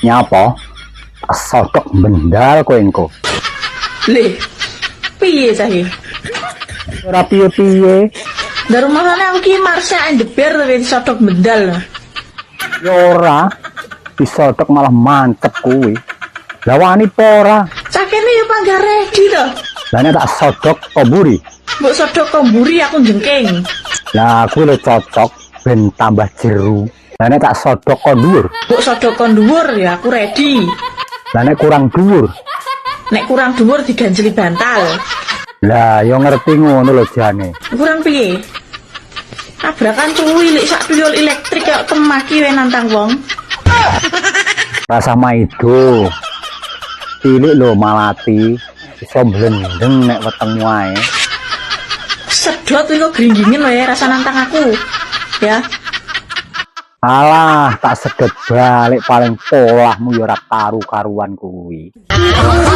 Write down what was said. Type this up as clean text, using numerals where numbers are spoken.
Nyapa? Sodok bendal kowe engko. Le, piye sahi? Ora piye-piye. Dari rumahnya aku ki Marsha and the Bear dari sodok bedal. Ya ora. Disodok malah mantep kuwi. Lah wani apa ora? Cakene ya panggah ready to. Lah nek tak sodok kok mburi. Mbok sodok komburi aku jengking. Lah kuwi lho cocok ben tambah jeru. Lah nek tak sodok kok dhuwur. Mbok sodok kon dhuwur ya aku ready. Lah nek kurang dhuwur. Nek kurang dhuwur diganjeli bantal. Lah yo ngerti ngono lho jane. Kurang piye? Tabrakan cuwi lek sak tuyul elektrik kok temaki we nantang wong. Rasa maido. Cilik lho malati. Iso blendeng nek weteng wae. Sedot iku gringgingen wae rasa nantang aku. Ya. Alah, tak sedot balik paling polahmu ya ora karu-karuan kuwi.